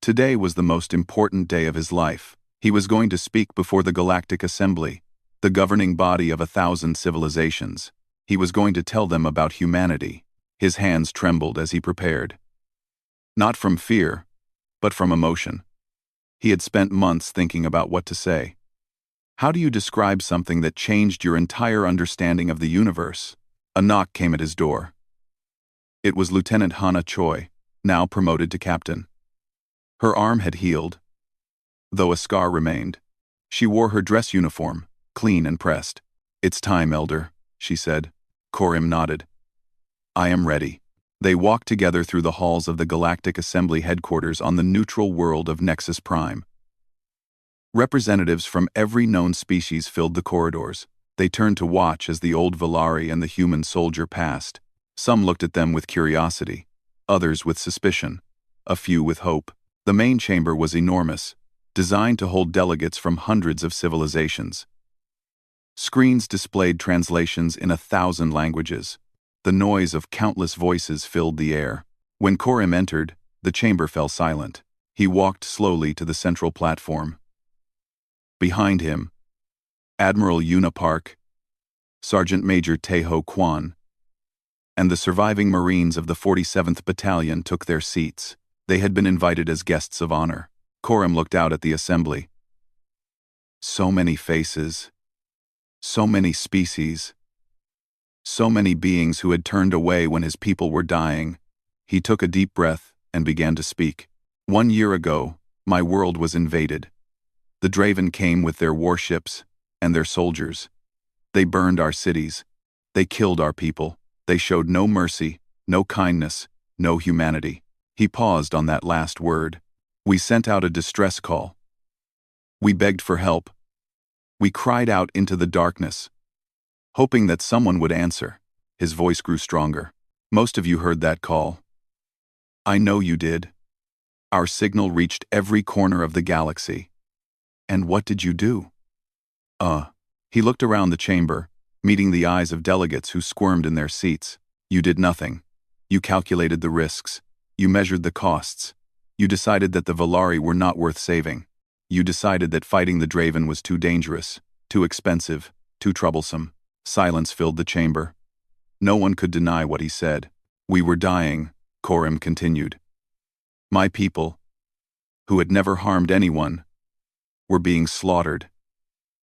Today was the most important day of his life. He was going to speak before the Galactic Assembly, the governing body of 1,000 civilizations. He was going to tell them about humanity. His hands trembled as he prepared. Not from fear, but from emotion. He had spent months thinking about what to say. How do you describe something that changed your entire understanding of the universe? A knock came at his door. It was Lieutenant Hana Choi, now promoted to captain. Her arm had healed, though a scar remained. She wore her dress uniform, clean and pressed. It's time, Elder, she said. Coram nodded. I am ready. They walked together through the halls of the Galactic Assembly headquarters on the neutral world of Nexus Prime. Representatives from every known species filled the corridors. They turned to watch as the old Villari and the human soldier passed. Some looked at them with curiosity, others with suspicion, a few with hope. The main chamber was enormous, designed to hold delegates from hundreds of civilizations. Screens displayed translations in 1,000 languages. The noise of countless voices filled the air. When Coram entered, The chamber fell silent. He walked slowly to the central platform. Behind him, Admiral Yuna Park, Sergeant Major Teho Kwan, and the surviving Marines of the 47th Battalion took their seats. They had been invited as guests of honor. Coram looked out at the assembly. So many faces, so many species, so many beings who had turned away when his people were dying. He took a deep breath and began to speak. 1 year ago, my world was invaded. The Draven came with their warships and their soldiers. They burned our cities. They killed our people. They showed no mercy, no kindness, no humanity. He paused on that last word. We sent out a distress call. We begged for help. We cried out into the darkness, hoping that someone would answer. His voice grew stronger. Most of you heard that call. I know you did. Our signal reached every corner of the galaxy. And what did you do? He looked around the chamber, meeting the eyes of delegates who squirmed in their seats. You did nothing. You calculated the risks. You measured the costs. You decided that the Valari were not worth saving. You decided that fighting the Draven was too dangerous, too expensive, too troublesome. Silence filled the chamber. No one could deny what he said. We were dying, Coram continued. My people, who had never harmed anyone, were being slaughtered.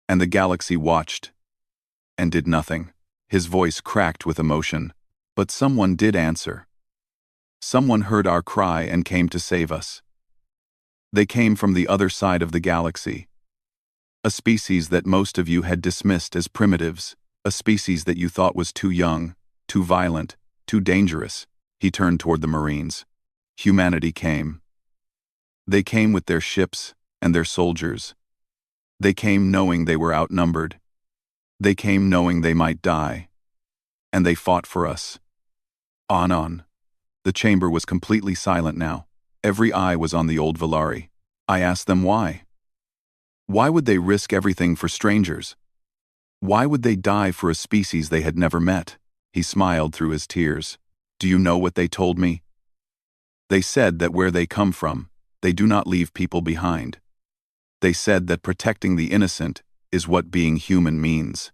And the galaxy watched and did nothing. His voice cracked with emotion. But someone did answer. Someone heard our cry and came to save us. They came from the other side of the galaxy. A species that most of you had dismissed as primitives, a species that you thought was too young, too violent, too dangerous. He turned toward the Marines. Humanity came. They came with their ships and their soldiers. They came knowing they were outnumbered. They came knowing they might die. And they fought for us. On. The chamber was completely silent now. Every eye was on the old Valari. I asked them why. Why would they risk everything for strangers? Why would they die for a species they had never met? He smiled through his tears. Do you know what they told me? They said that where they come from, they do not leave people behind. They said that protecting the innocent is what being human means.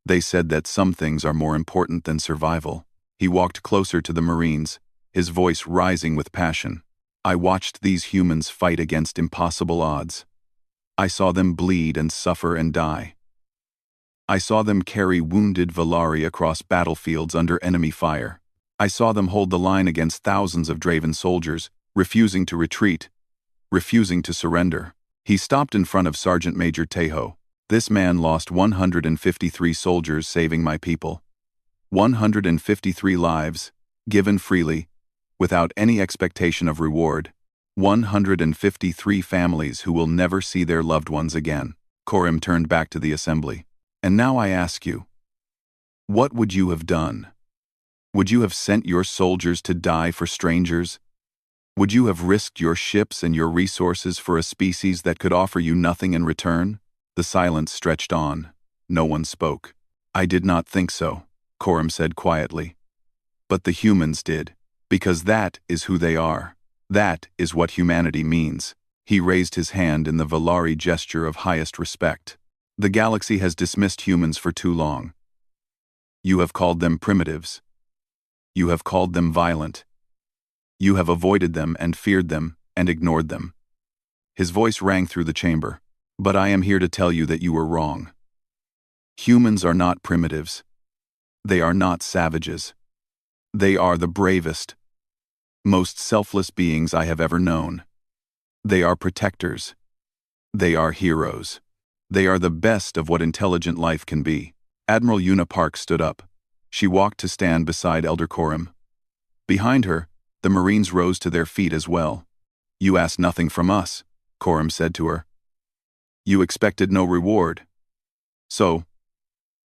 They said that some things are more important than survival. He walked closer to the Marines, his voice rising with passion. I watched these humans fight against impossible odds. I saw them bleed and suffer and die. I saw them carry wounded Valari across battlefields under enemy fire. I saw them hold the line against thousands of Draven soldiers, refusing to retreat, refusing to surrender. He stopped in front of Sergeant Major Teho. This man lost 153 soldiers saving my people. 153 lives, given freely, without any expectation of reward. 153 families who will never see their loved ones again. Coram turned back to the assembly. And now I ask you, what would you have done? Would you have sent your soldiers to die for strangers? Would you have risked your ships and your resources for a species that could offer you nothing in return? The silence stretched on. No one spoke. I did not think so, Coram said quietly. But the humans did, because that is who they are. That is what humanity means. He raised his hand in the Valari gesture of highest respect. The galaxy has dismissed humans for too long. You have called them primitives. You have called them violent. You have avoided them and feared them and ignored them. His voice rang through the chamber. But I am here to tell you that you were wrong. Humans are not primitives. They are not savages. They are the bravest, most selfless beings I have ever known. They are protectors. They are heroes. They are the best of what intelligent life can be. Admiral Yuna Park stood up. She walked to stand beside Elder Coram. Behind her, the Marines rose to their feet as well. You asked nothing from us, Coram said to her. You expected no reward. So,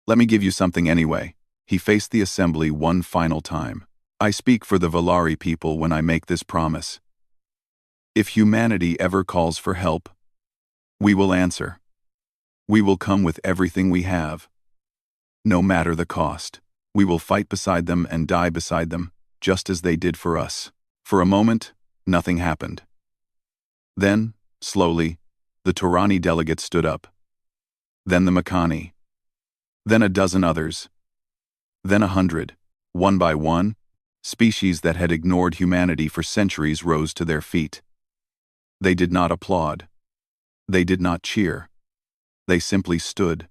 let me give you something anyway. He faced the assembly one final time. I speak for the Valari people when I make this promise. If humanity ever calls for help, we will answer. We will come with everything we have. No matter the cost, we will fight beside them and die beside them, just as they did for us. For a moment, Nothing happened. Then, slowly, the Torani delegate stood up. Then the Makani. Then a dozen others. Then 100. One by one, species that had ignored humanity for centuries rose to their feet. They did not applaud. They did not cheer. They simply stood,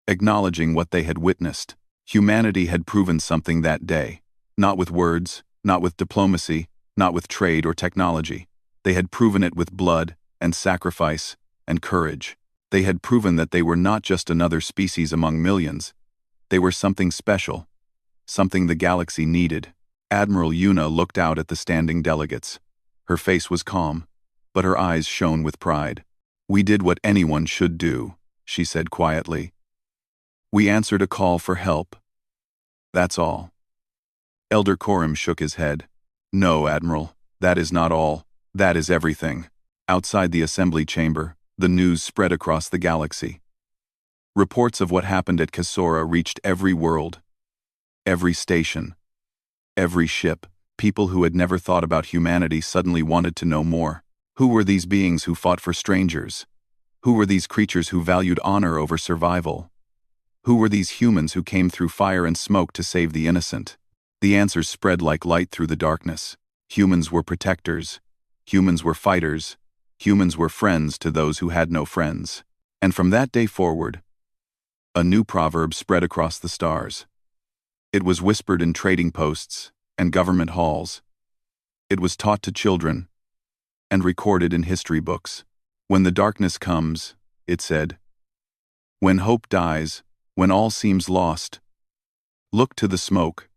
acknowledging what they had witnessed. Humanity had proven something that day. Not with words, not with diplomacy, not with trade or technology. They had proven it with blood and sacrifice and courage. They had proven that they were not just another species among millions. They were something special, something the galaxy needed. Admiral Yuna looked out at the standing delegates. Her face was calm, but her eyes shone with pride. "We did what anyone should do," she said quietly. "We answered a call for help. That's all." Elder Coram shook his head. "No, Admiral, that is not all. That is everything." Outside the assembly chamber, the news spread across the galaxy. Reports of what happened at Kasora reached every world, every station, every ship. People who had never thought about humanity suddenly wanted to know more. Who were these beings who fought for strangers? Who were these creatures who valued honor over survival? Who were these humans who came through fire and smoke to save the innocent? The answers spread like light through the darkness. Humans were protectors. Humans were fighters. Humans were friends to those who had no friends. And from that day forward, a new proverb spread across the stars. It was whispered in trading posts and government halls. It was taught to children and recorded in history books. "When the darkness comes," it said, "when hope dies, when all seems lost, look to the smoke.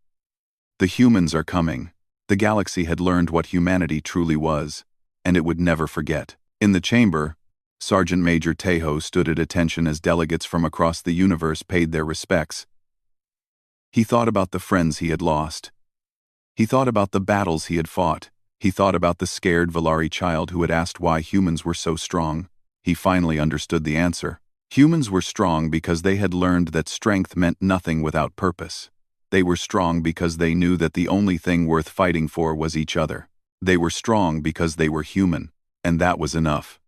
The humans are coming." The galaxy had learned what humanity truly was, and it would never forget. In the chamber, Sergeant Major Tejo stood at attention as delegates from across the universe paid their respects. He thought about the friends he had lost. He thought about the battles he had fought. He thought about the scared Valari child who had asked why humans were so strong. He finally understood the answer. Humans were strong because they had learned that strength meant nothing without purpose. They were strong because they knew that the only thing worth fighting for was each other. They were strong because they were human, and that was enough.